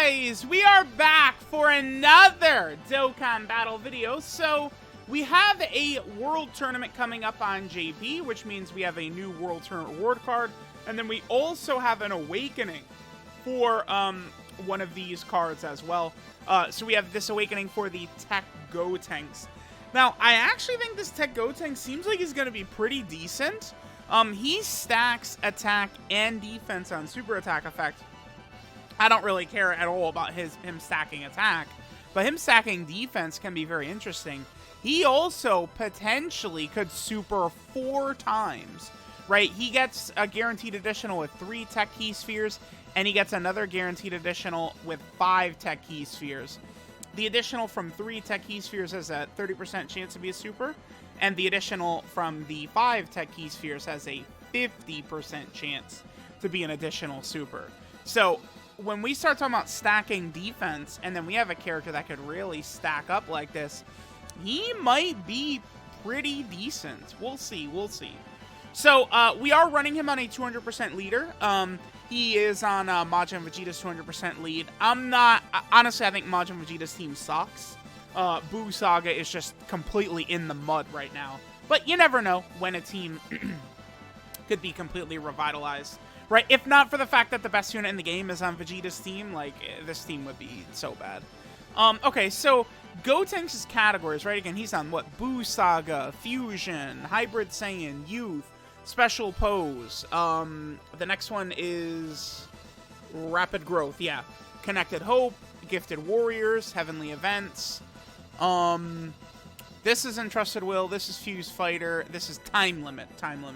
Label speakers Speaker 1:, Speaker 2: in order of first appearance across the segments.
Speaker 1: guys, we are back for another Dokkan battle video. So we have a world tournament coming up on JP, which means we have a new world tournament reward card, and then we also have an awakening for one of these cards as well. So we have this awakening for the TEQ Gotenks. Now, I actually think this TEQ Gotenks seems like he's going to be pretty decent. He stacks attack and defense on super attack effect. I don't really care at all about him stacking attack, but him stacking defense can be very interesting. He also potentially could super 4 times, right? He gets a guaranteed additional with 3 TEQ key spheres, and he gets another guaranteed additional with 5 TEQ key spheres. The additional from 3 TEQ key spheres has a 30% chance to be a super, and the additional from the 5 TEQ key spheres has a 50% chance to be an additional super. So when we start talking about stacking defense, and then we have a character that could really stack up like this, he might be pretty decent. We'll see, we'll see. So we are running him on a 200% leader. He is on Majin Vegeta's 200% lead. Honestly, I think Majin Vegeta's team sucks. Buu Saga is just completely in the mud right now. But you never know when a team could be completely revitalized. Right, if not for the fact that the best unit in the game is on Vegeta's team, like, this team would be so bad. Okay, so Gotenks' categories, right? Again, he's on, what? Buu Saga, Fusion, Hybrid Saiyan, Youth, Special Pose. The next one is Rapid Growth, yeah. Connected Hope, Gifted Warriors, Heavenly Events. This is Entrusted Will, this is Fuse Fighter, this is Time Limit,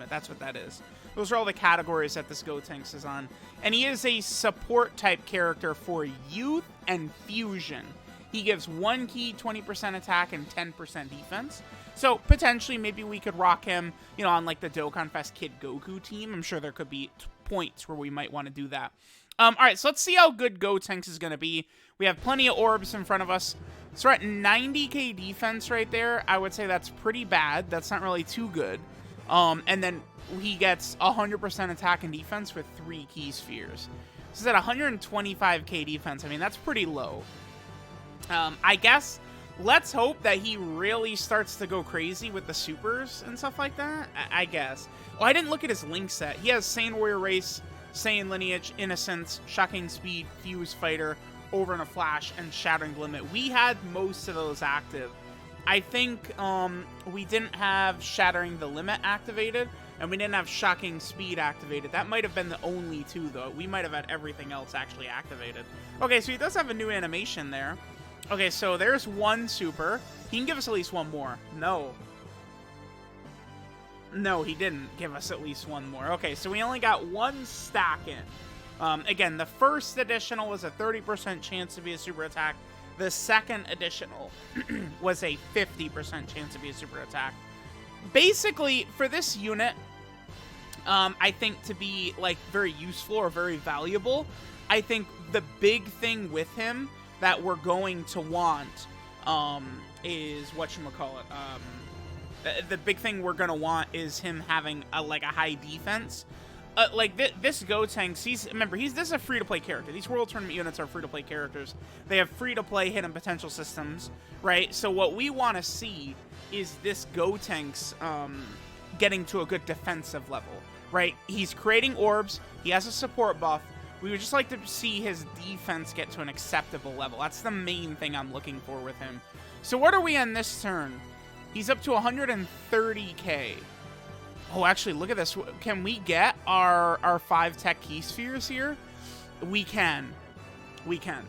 Speaker 1: that's what that is. Those are all the categories that this Gotenks is on. And he is a support-type character for Youth and Fusion. He gives 1 key, 20% attack, and 10% defense. So, potentially, maybe we could rock him, you know, on, like, the Dokkan Fest Kid Goku team. I'm sure there could be points where we might want to do that. Alright, so let's see how good Gotenks is going to be. We have plenty of orbs in front of us. So we're at 90k defense right there. I would say that's pretty bad. That's not really too good. And then he gets 100% attack and defense with 3 key spheres. So he's at 125k defense. I mean, that's pretty low. I guess let's hope that he really starts to go crazy with the supers and stuff like that. I guess. Oh, I didn't look at his link set. He has Saiyan Warrior Race, Saiyan Lineage, Innocence, Shocking Speed, Fuse Fighter, Over in a Flash, and Shattering Limit. We had most of those active. I think we didn't have Shattering the Limit activated, and we didn't have Shocking Speed activated. That might have been the only 2, though. We might have had everything else actually activated. Okay, so he does have a new animation there. Okay, so there's 1 super. He can give us at least 1 more. No. No, he didn't give us at least 1 more. Okay, so we only got 1 stack in. Again, the first additional was a 30% chance to be a super attack. The second additional was a 50% chance to be a super attack. Basically, for this unit, I think to be, like, very useful or very valuable, I think the big thing with him that we're going to want is, whatchamacallit, the big thing we're going to want is him having, a high defense. Like, this Gotenks, remember, this is a free-to-play character. These World Tournament units are free-to-play characters. They have free-to-play hidden potential systems, right? So what we want to see is this Gotenks getting to a good defensive level, right? He's creating orbs. He has a support buff. We would just like to see his defense get to an acceptable level. That's the main thing I'm looking for with him. So what are we on this turn? He's up to 130k. Oh, actually, look at this. Can we get our 5 TEQ key spheres here? We can. We can.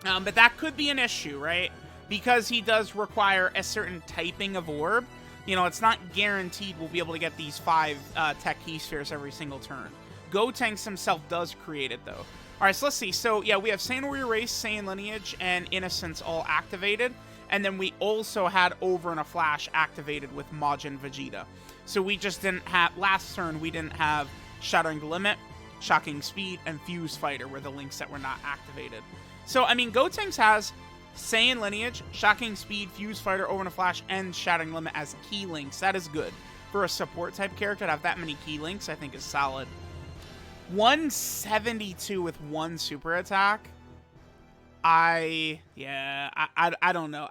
Speaker 1: But that could be an issue, right? Because he does require a certain typing of orb. You know, it's not guaranteed we'll be able to get these 5 TEQ key spheres every single turn. Gotenks himself does create it, though. All right, so let's see. So, yeah, we have Saiyan Warrior Race, Saiyan Lineage, and Innocence all activated. And then we also had Over in a Flash activated with Majin Vegeta. So we just didn't have, last turn, we didn't have Shattering the Limit, Shocking Speed, and Fuse Fighter were the links that were not activated. So, I mean, Gotenks has Saiyan Lineage, Shocking Speed, Fuse Fighter, Over in a Flash, and Shattering Limit as key links. That is good. For a support type character to have that many key links, I think is solid. 172 with 1 super attack. I don't know.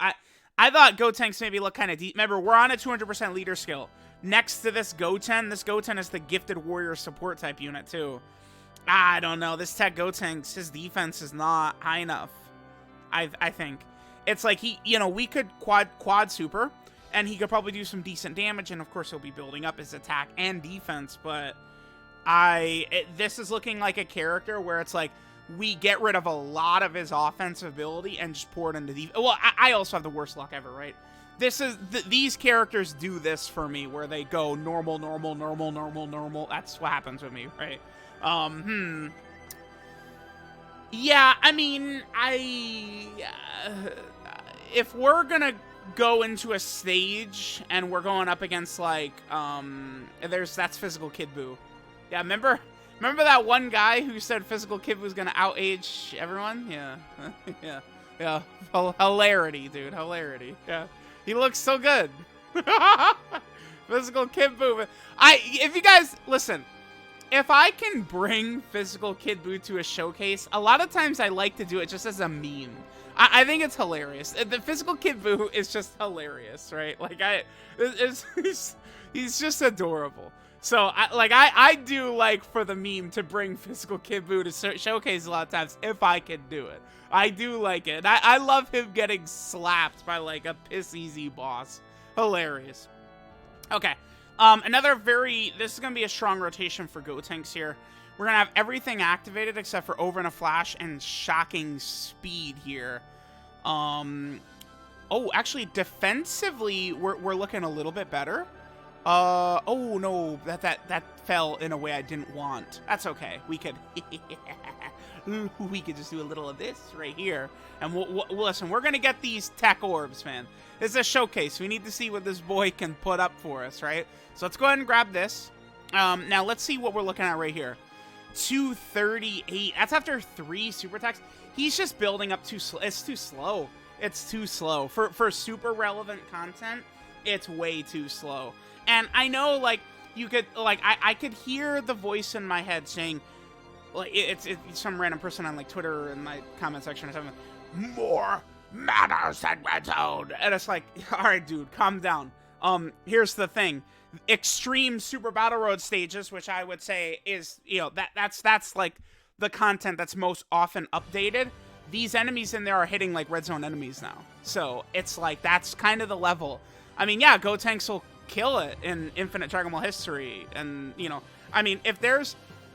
Speaker 1: I thought Gotenks maybe look kind of deep. Remember, we're on a 200% leader skill. Next to this Goten is the gifted warrior support type unit too. I don't know. This tech Gotenks, his defense is not high enough. I think it's like we could quad super, and he could probably do some decent damage, and of course he'll be building up his attack and defense. But this is looking like a character where it's like we get rid of a lot of his offensive ability and just pour it into defense. Well, I also have the worst luck ever, right? These characters do this for me, where they go normal, normal, normal, normal, normal. That's what happens with me, right? Yeah, I mean, if we're gonna go into a stage and we're going up against like, that's Physical Kid Buu. Yeah, remember that one guy who said Physical Kid was gonna outage everyone? Yeah, yeah. Hilarity, dude, hilarity. Yeah, he looks so good. Physical Kid Buu. If you guys listen. If I can bring Physical Kid Buu to a showcase, a lot of times I like to do it just as a meme. I think it's hilarious. The Physical Kid Buu is just hilarious, right? Like he's just adorable. So I do like for the meme to bring Physical Kid Buu to showcase a lot of times if I can do it. I do like it. I love him getting slapped by like a piss easy boss. Hilarious. Okay. This is going to be a strong rotation for Gotenks here. We're going to have everything activated except for Over in a Flash and Shocking Speed here. Actually, defensively, we're looking a little bit better. Oh no, that fell in a way I didn't want. That's okay. We could just do a little of this right here. And listen, we're going to get these tech orbs, man. This is a showcase. We need to see what this boy can put up for us, right? So let's go ahead and grab this. Now let's see what we're looking at right here. 238. That's after 3 super attacks. He's just building up too slow. It's too slow. It's too slow. For super relevant content, it's way too slow. And I know, like, you could, like, I could hear the voice in my head saying, like, it's some random person on, like, Twitter in my comment section or something. More mana segment zone. And it's like, all right, dude, calm down. Here's the thing. Extreme Super Battle Road stages, which I would say is, that's like the content that's most often updated. These enemies in there are hitting like red zone enemies now. So it's like, that's kind of the level. I mean, yeah, Gotenks will kill it in Infinite Dragon Ball history. And, I mean,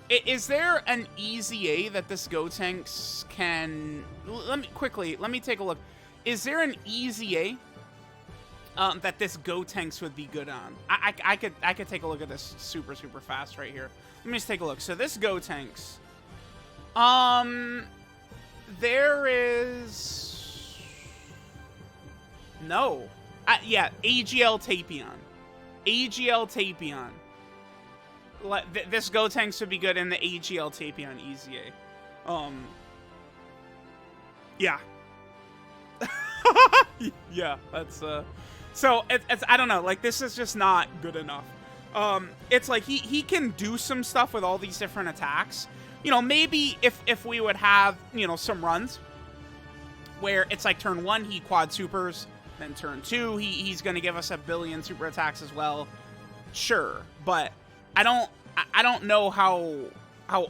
Speaker 1: is there an easy A that this Gotenks can, let me take a look. Is there an easy A that this Gotenks would be good on? I could take a look at this super fast right here. Let me just take a look. So this Gotenks, there is no, yeah, AGL Tapion. This Gotenks would be good in the AGL Tapion Easy A. Yeah. Yeah, that's so it's I don't know, like, this is just not good enough. It's like he can do some stuff with all these different attacks. Maybe if we would have, some runs where it's like turn 1 he quad supers, then turn 2 he's going to give us a billion super attacks as well. Sure, but I don't know how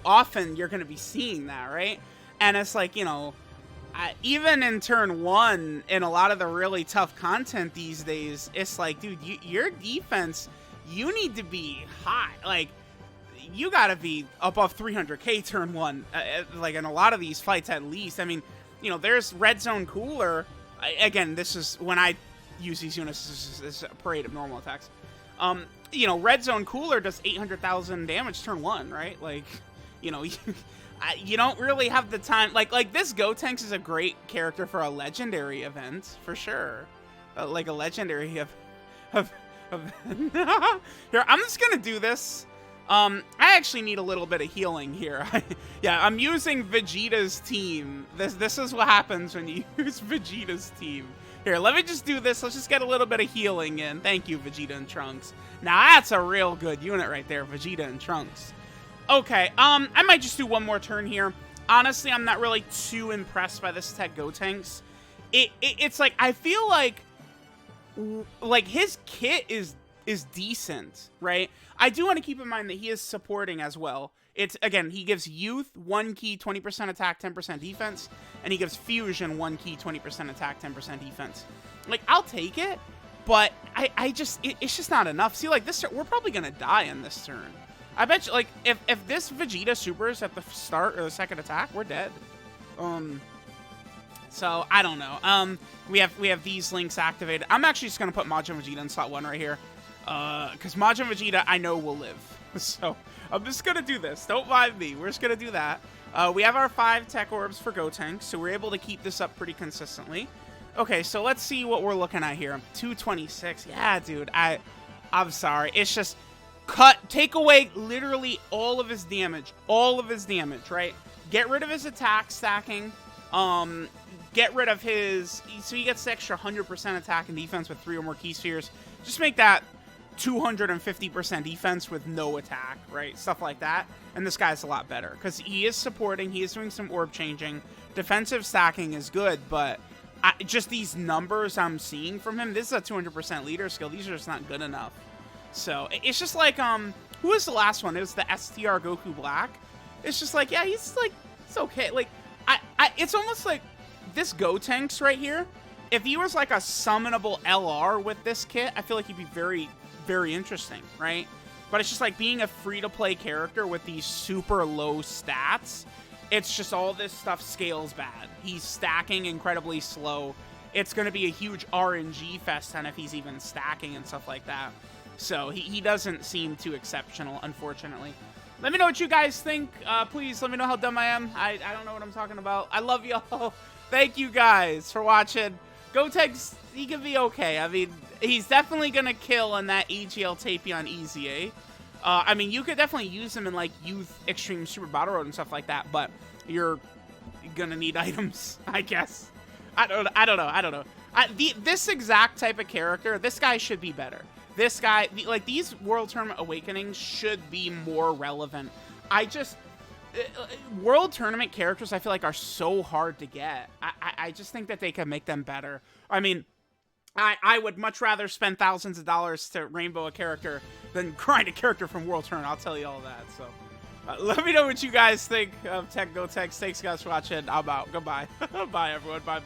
Speaker 1: often you're going to be seeing that, right? And it's like, even in turn 1, in a lot of the really tough content these days, it's like, dude, your defense, you need to be high. Like, you gotta be above 300k turn 1, like in a lot of these fights at least. I mean, there's Red Zone Cooler. Again, this is when I use these units, this is a parade of normal attacks. Red Zone Cooler does 800,000 damage turn 1, right? Like, you don't really have the time. Like this Gotenks is a great character for a legendary event, for sure. Like a legendary event. Here, I'm just gonna do this. I actually need a little bit of healing here. Yeah, I'm using Vegeta's team. This is what happens when you use Vegeta's team. Here, let me just do this. Let's just get a little bit of healing in. Thank you, Vegeta and Trunks. Now, that's a real good unit right there, Vegeta and Trunks. Okay, I might just do one more turn here. honestly, I'm not really too impressed by this TEQ Gotenks. It's like, I feel like his kit is decent, right? I do want to keep in mind that he is supporting as well. It's, again, he gives Youth 1 key, 20% attack, 10% defense, and he gives Fusion 1 key, 20% attack, 10% defense. Like, I'll take it, but it's just not enough. See, like, this turn, we're probably gonna die in this turn. I bet you, like, if this Vegeta supers at the start or the second attack, we're dead. So, I don't know. We have these links activated. I'm actually just gonna put Majin Vegeta in slot 1 right here. Because Majin Vegeta, I know, will live. So, I'm just gonna do this. Don't mind me. We're just gonna do that. We have our 5 tech orbs for Gotenks, so we're able to keep this up pretty consistently. Okay, so let's see what we're looking at here. 226. Yeah, dude. I'm sorry. It's just take away literally all of his damage. All of his damage, right? Get rid of his attack stacking. Get rid of his... So he gets extra 100% attack and defense with 3 or more key spheres. Just make that 250% defense with no attack, right? Stuff like that. And this guy's a lot better because he is supporting. He is doing some orb changing. Defensive stacking is good, but just these numbers I'm seeing from him, this is a 200% leader skill. These are just not good enough. So it's just like, who was the last one? It was the STR Goku Black. It's just like, yeah, he's like, it's okay. Like, it's almost like this Gotenks right here. If he was like a summonable LR with this kit, I feel like he'd be very, very interesting, right? But it's just like being a free-to-play character with these super low stats. It's just all this stuff scales bad. He's stacking incredibly slow. It's going to be a huge RNG fest then if he's even stacking and stuff like that. So he doesn't seem too exceptional, unfortunately. Let me know what you guys think. Please let me know how dumb I am. I don't know what I'm talking about. I love y'all. Thank you guys for watching. Gotenks, he can be okay. I mean, he's definitely going to kill in that AGL Tapion EZA. I mean, you could definitely use him in, like, Youth Extreme Super Battle Road and stuff like that, but you're going to need items, I guess. I don't know. This exact type of character, this guy should be better. This guy, like, these World Tournament Awakenings should be more relevant. World Tournament characters, I feel like, are so hard to get. I just think that they can make them better. I mean, I would much rather spend thousands of dollars to rainbow a character than grind a character from World Tournament. I'll tell you all that. So, let me know what you guys think of TEQ Gotenks. Thanks, guys, for watching. I'm out. Goodbye. Bye, everyone. Bye.